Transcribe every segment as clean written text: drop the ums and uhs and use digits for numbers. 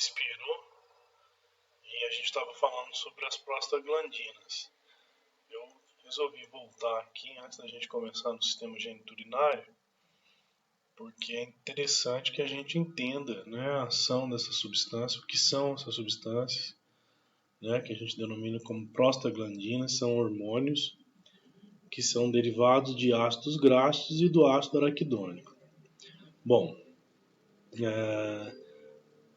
respirou e a gente estava falando sobre as prostaglandinas. Eu resolvi voltar aqui antes da gente começar no sistema geniturinário, porque é interessante que a gente entenda, né, a ação dessa substância, o que são essas substâncias, né, que a gente denomina como prostaglandinas. São hormônios que são derivados de ácidos graxos e do ácido araquidônico. Bom,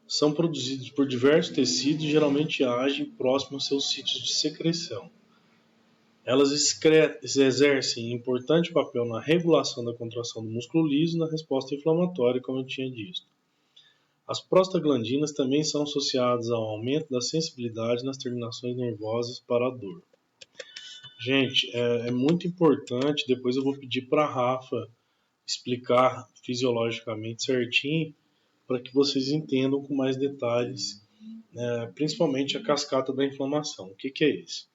são produzidos por diversos tecidos e geralmente agem próximo aos seus sítios de secreção. Elas exercem importante papel na regulação da contração do músculo liso e na resposta inflamatória, como eu tinha dito. As prostaglandinas também são associadas ao aumento da sensibilidade nas terminações nervosas para a dor. Gente, é muito importante, depois eu vou pedir para a Rafa explicar fisiologicamente certinho, para que vocês entendam com mais detalhes, principalmente a cascata da inflamação. O que é isso?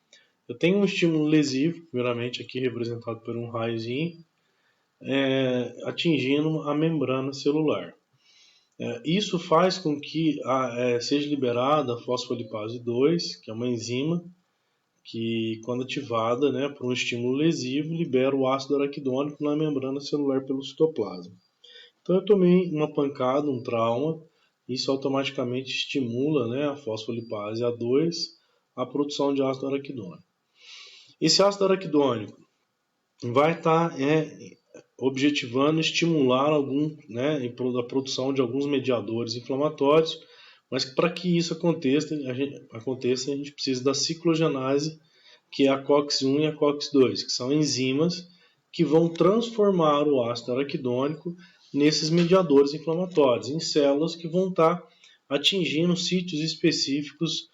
Eu tenho um estímulo lesivo, primeiramente aqui representado por um raiozinho, atingindo a membrana celular. Isso faz com que seja liberada a fosfolipase 2, que é uma enzima que, quando ativada, né, por um estímulo lesivo, libera o ácido araquidônico na membrana celular pelo citoplasma. Então eu tomei uma pancada, um trauma, isso automaticamente estimula, né, a fosfolipase A2, a produção de ácido araquidônico. Esse ácido araquidônico vai estar objetivando estimular a produção de alguns mediadores inflamatórios, mas para que isso aconteça, a gente precisa da ciclogenase, que é a COX-1 e a COX-2, que são enzimas que vão transformar o ácido araquidônico nesses mediadores inflamatórios, em células que vão estar atingindo sítios específicos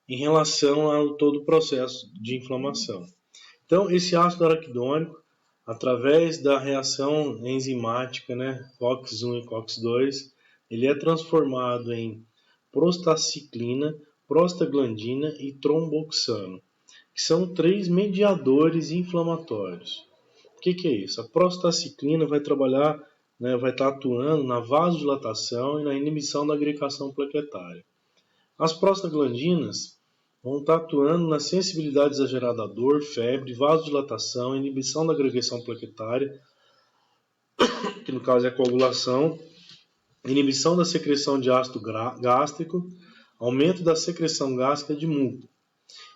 em relação a todo o processo de inflamação. Então, esse ácido araquidônico, através da reação enzimática, né, COX-1 e COX-2, ele é transformado em prostaciclina, prostaglandina e tromboxano, que são 3 mediadores inflamatórios. O que é isso? A prostaciclina vai trabalhar, vai estar atuando na vasodilatação e na inibição da agregação plaquetária. As prostaglandinas vão estar atuando na sensibilidade exagerada à dor, febre, vasodilatação, inibição da agregação plaquetária, que no caso é a coagulação, inibição da secreção de ácido gástrico, aumento da secreção gástrica de muco.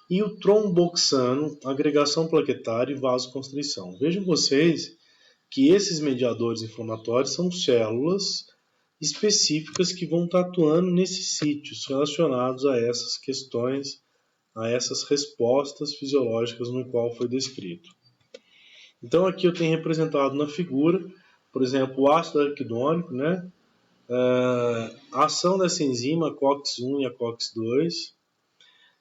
E o tromboxano, agregação plaquetária e vasoconstrição. Vejam vocês que esses mediadores inflamatórios são células específicas que vão estar atuando nesses sítios relacionados a essas questões, a essas respostas fisiológicas no qual foi descrito. Então aqui eu tenho representado na figura, por exemplo, o ácido araquidônico, né? A ação dessa enzima, a COX-1 e a COX-2,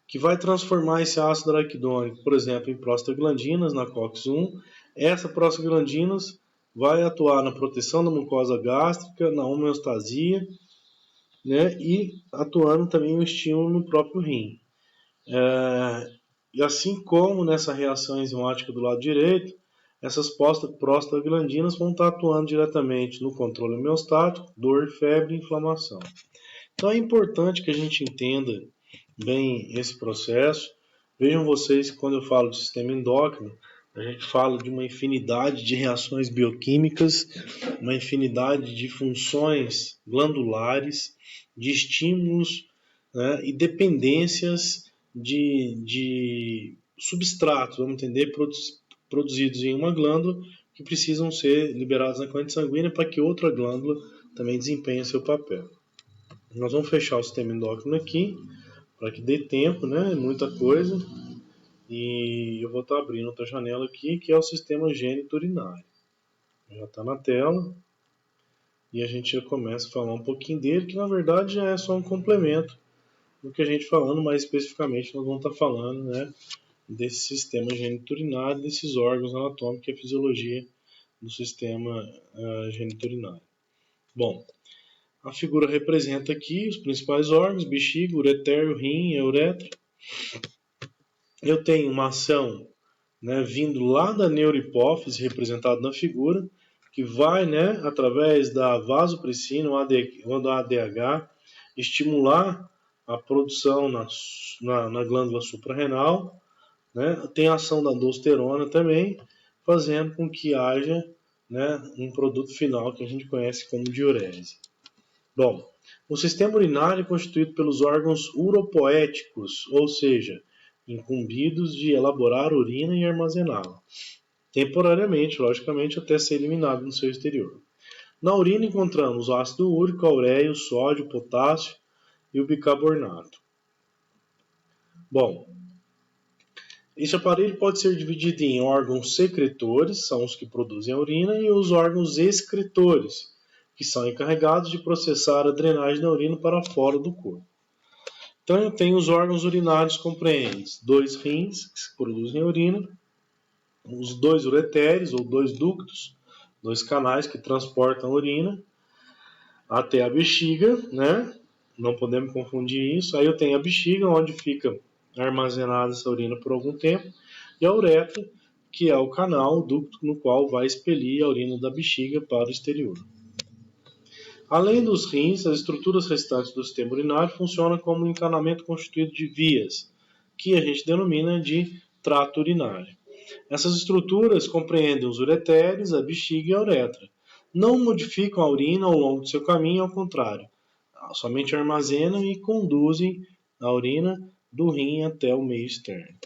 que vai transformar esse ácido araquidônico, por exemplo, em prostaglandinas, na COX-1. Essa prostaglandinas vai atuar na proteção da mucosa gástrica, na homeostasia, né, e atuando também no estímulo no próprio rim. E assim como nessa reação enzimática do lado direito, essas prostaglandinas vão estar atuando diretamente no controle homeostático, dor, febre e inflamação. Então é importante que a gente entenda bem esse processo. Vejam vocês que quando eu falo de sistema endócrino, a gente fala de uma infinidade de reações bioquímicas, uma infinidade de funções glandulares, de estímulos, né, e dependências de substratos, vamos entender, produzidos em uma glândula que precisam ser liberados na corrente sanguínea para que outra glândula também desempenhe seu papel. Nós vamos fechar o sistema endócrino aqui, para que dê tempo, né? Muita coisa. E eu vou estar abrindo outra janela aqui, que é o sistema geniturinário. Já está na tela. E a gente já começa a falar um pouquinho dele, que na verdade já é só um complemento do que a gente falando, mais especificamente nós vamos estar falando, né, desse sistema geniturinário, desses órgãos anatômicos e a fisiologia do sistema geniturinário. Bom, a figura representa aqui os principais órgãos: bexiga, ureter, rim, a uretra. Eu tenho uma ação, né, vindo lá da neurohipófise, representada na figura, que vai, né, através da vasopressina ou da ADH, estimular a produção na glândula suprarrenal, né? Tem a ação da aldosterona também, fazendo com que haja, né, um produto final que a gente conhece como diurese. Bom, o sistema urinário é constituído pelos órgãos uropoéticos, ou seja, incumbidos de elaborar urina e armazená-la, temporariamente, logicamente, até ser eliminado no seu exterior. Na urina encontramos o ácido úrico, a ureia, o sódio, o potássio e o bicarbonato. Bom, esse aparelho pode ser dividido em órgãos secretores, são os que produzem a urina, e os órgãos excretores, que são encarregados de processar a drenagem da urina para fora do corpo. Então, eu tenho os órgãos urinários compreendentes: 2 rins, que produzem a urina, os 2 ureteres, ou 2 ductos, 2 canais que transportam a urina, até a bexiga, né? Não podemos confundir isso. Aí eu tenho a bexiga, onde fica armazenada essa urina por algum tempo, e a uretra, que é o canal, o ducto no qual vai expelir a urina da bexiga para o exterior. Além dos rins, as estruturas restantes do sistema urinário funcionam como um encanamento constituído de vias, que a gente denomina de trato urinário. Essas estruturas compreendem os ureteres, a bexiga e a uretra. Não modificam a urina ao longo do seu caminho, ao contrário, somente armazenam e conduzem a urina do rim até o meio externo.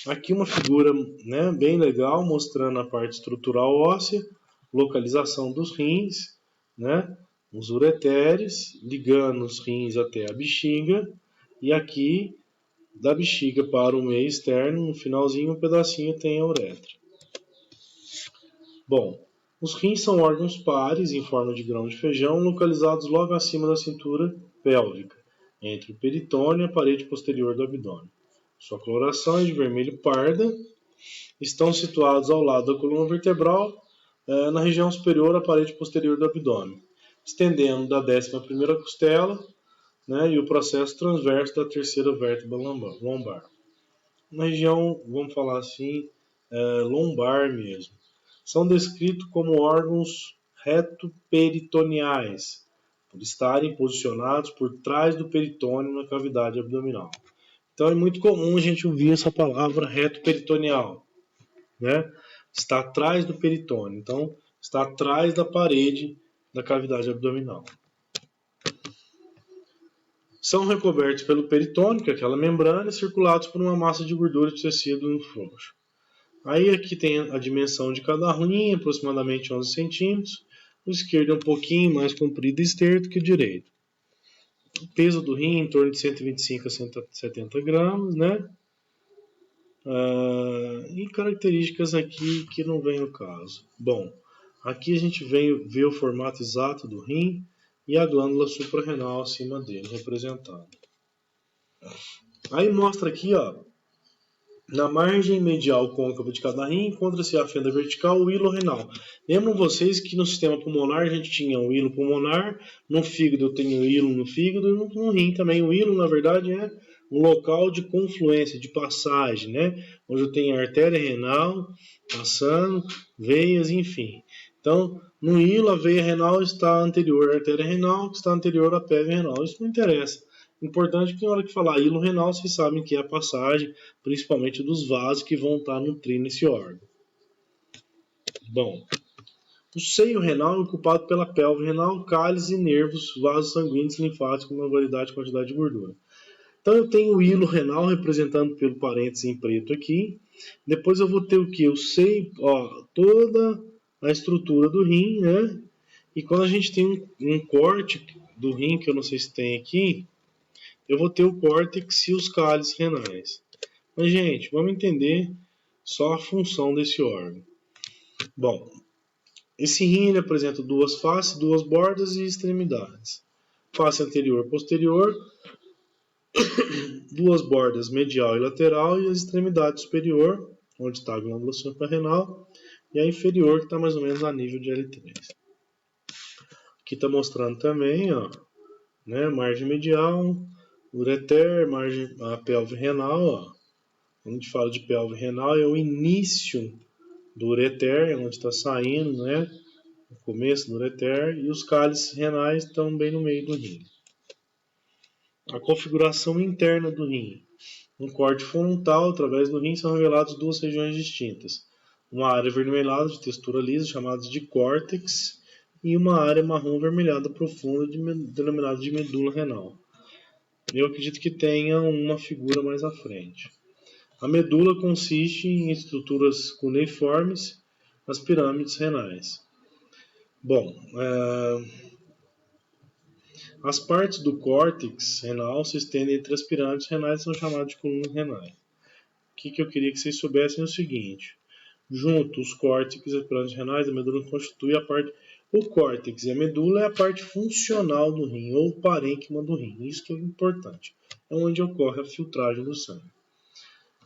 Aqui uma figura, né, bem legal, mostrando a parte estrutural óssea, localização dos rins, né, os ureteres, ligando os rins até a bexiga, e aqui, da bexiga para o meio externo, no finalzinho, um pedacinho tem a uretra. Bom, os rins são órgãos pares, em forma de grão de feijão, localizados logo acima da cintura pélvica, entre o peritônio e a parede posterior do abdômen. Sua coloração é de vermelho parda. Estão situados ao lado da coluna vertebral, na região superior à parede posterior do abdômen, estendendo da 11ª costela, né, e o processo transverso da 3ª vértebra lombar. Na região, vamos falar assim, lombar mesmo. São descritos como órgãos reto-peritoneais, por estarem posicionados por trás do peritônio na cavidade abdominal. Então é muito comum a gente ouvir essa palavra reto-peritoneal, né? Está atrás do peritônio, então está atrás da parede da cavidade abdominal. São recobertos pelo peritônio, que é aquela membrana, e circulados por uma massa de gordura de tecido frouxo. Aí aqui tem a dimensão de cada rim, aproximadamente 11 centímetros. O esquerdo é um pouquinho mais comprido e estreito que o direito. O peso do rim em torno de 125 a 170 gramas, né? E características aqui que não vem ao caso. Bom, aqui a gente vê o formato exato do rim e a glândula suprarrenal acima dele, representada. Aí mostra aqui, ó, na margem medial côncava de cada rim encontra-se a fenda vertical, o hilo renal. Lembram vocês que no sistema pulmonar a gente tinha o hilo pulmonar, no fígado eu tenho o hilo no fígado e no rim também. O hilo, na verdade, é um local de confluência, de passagem, né? Onde eu tenho a artéria renal passando, veias, enfim. Então, no hilo, a veia renal está anterior à artéria renal, que está anterior à pévia renal. Isso não interessa. Importante que na hora que falar hilo renal, vocês sabem que é a passagem, principalmente dos vasos que vão estar nutrindo esse órgão. Bom, o seio renal é ocupado pela pelve renal, cálice, nervos, vasos sanguíneos, linfáticos, uma variedade de quantidade de gordura. Então eu tenho o hilo renal representando pelo parênteses em preto aqui. Depois eu vou ter o que? O seio, ó, toda a estrutura do rim, né? E quando a gente tem um corte do rim, que eu não sei se tem aqui, eu vou ter o córtex e os cálices renais. Mas, gente, vamos entender só a função desse órgão. Bom, esse rim ele apresenta duas faces, duas bordas e extremidades. Face anterior e posterior, duas bordas medial e lateral, e a extremidade superior, onde está a glândula suprarrenal, e a inferior, que está mais ou menos a nível de L3. Aqui está mostrando também, ó, né, margem medial, ureter, a pelve renal, ó. Quando a gente fala de pelve renal, é o início do ureter, onde está saindo, né, no começo do ureter, e os cálices renais estão bem no meio do rim. A configuração interna do rim. No corte frontal, através do rim, são reveladas duas regiões distintas. Uma área avermelhada de textura lisa, chamada de córtex, e uma área marrom avermelhada profunda, denominada de medula renal. Eu acredito que tenha uma figura mais à frente. A medula consiste em estruturas cuneiformes nas pirâmides renais. Bom, as partes do córtex renal se estendem entre as pirâmides renais e são chamadas de colunas renais. O que eu queria que vocês soubessem é o seguinte: junto os córtex e as pirâmides renais, a medula constitui a parte. O córtex e a medula é a parte funcional do rim, ou o parênquima do rim. Isso que é importante. É onde ocorre a filtragem do sangue.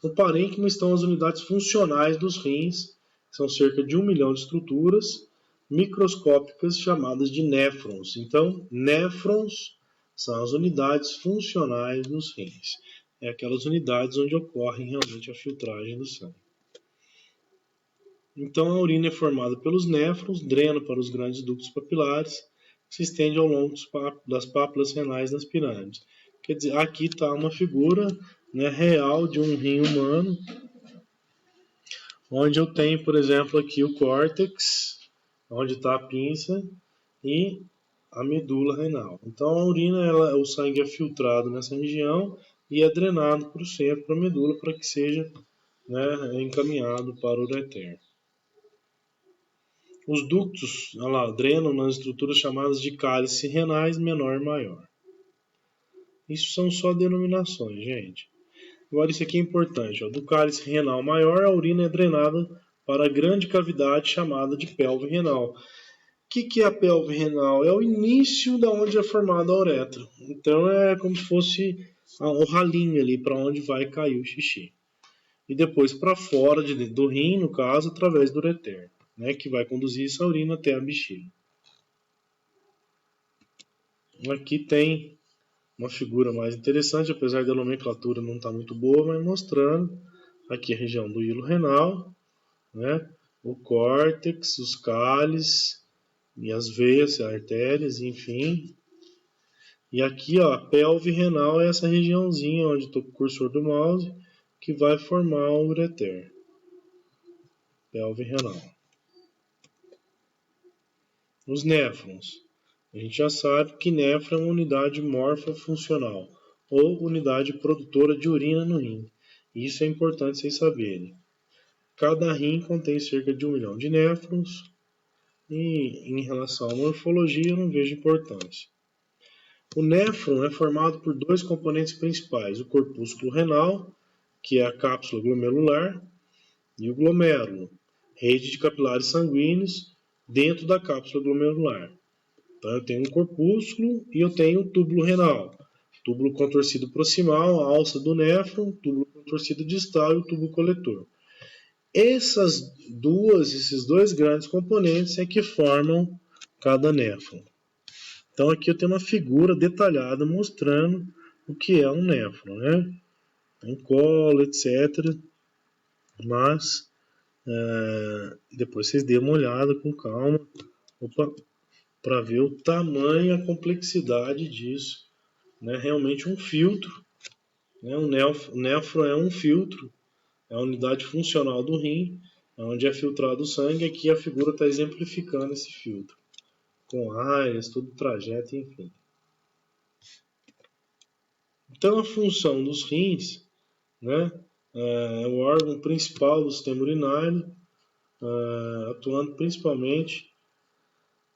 No parênquima estão as unidades funcionais dos rins, que são cerca de 1 milhão de estruturas microscópicas chamadas de néfrons. Então, néfrons são as unidades funcionais dos rins. É aquelas unidades onde ocorre realmente a filtragem do sangue. Então, a urina é formada pelos néfrons, drena para os grandes ductos papilares, que se estende ao longo das pápulas renais das pirâmides. Quer dizer, aqui está uma figura, né, real de um rim humano, onde eu tenho, por exemplo, aqui o córtex, onde está a pinça, e a medula renal. Então, a urina, o sangue é filtrado nessa região e é drenado para o centro, para a medula, para que seja, né, encaminhado para o ureter. Os ductos drenam nas estruturas chamadas de cálice renais menor e maior. Isso são só denominações, gente. Agora, isso aqui é importante. Do cálice renal maior, a urina é drenada para a grande cavidade chamada de pelve renal. O que é a pelve renal? É o início da onde é formada a uretra. Então, é como se fosse o ralinho ali para onde vai cair o xixi. E depois para fora do rim, no caso, através do ureter, né, que vai conduzir essa urina até a bexiga. Aqui tem uma figura mais interessante, apesar da nomenclatura não estar muito boa, mas mostrando aqui a região do hilo renal, né, o córtex, os cálices, e as veias, artérias, enfim. E aqui, ó, a pelve renal é essa regiãozinha onde estou com o cursor do mouse, que vai formar o ureter. Pelve renal. Os néfrons. A gente já sabe que néfron é uma unidade morfofuncional, ou unidade produtora de urina no rim. Isso é importante vocês saberem. Cada rim contém cerca de 1 milhão de néfrons, e em relação à morfologia eu não vejo importância. O néfron é formado por dois componentes principais, o corpúsculo renal, que é a cápsula glomerular, e o glomérulo, rede de capilares sanguíneos dentro da cápsula glomerular. Então, eu tenho um corpúsculo e eu tenho o túbulo renal, túbulo contorcido proximal, a alça do néfron, túbulo contorcido distal e o túbulo coletor. Esses dois grandes componentes é que formam cada néfron. Então, aqui eu tenho uma figura detalhada mostrando o que é um néfron, né? Tem colo, etc. Mas, depois vocês dêem uma olhada com calma para ver o tamanho e a complexidade disso. Né? Realmente um filtro. Né? O néfron é um filtro, é a unidade funcional do rim, onde é filtrado o sangue. Aqui a figura está exemplificando esse filtro, com áreas, todo o trajeto, enfim. Então, a função dos rins, né, é o órgão principal do sistema urinário, atuando principalmente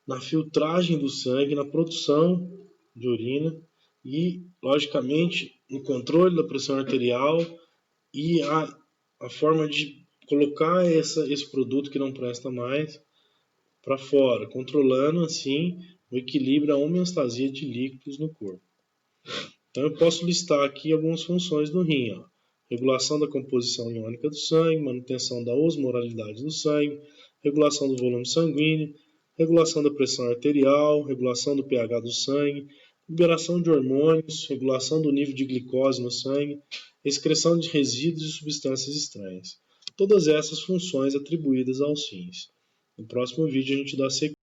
na filtragem do sangue, na produção de urina e, logicamente, no controle da pressão arterial e a forma de colocar esse produto que não presta mais para fora, controlando, assim, o equilíbrio, a homeostasia de líquidos no corpo. Então, eu posso listar aqui algumas funções do rim. Ó. Regulação da composição iônica do sangue, manutenção da osmolaridade do sangue, regulação do volume sanguíneo, regulação da pressão arterial, regulação do pH do sangue, liberação de hormônios, regulação do nível de glicose no sangue, excreção de resíduos e substâncias estranhas. Todas essas funções atribuídas aos rins. No próximo vídeo a gente dá sequência.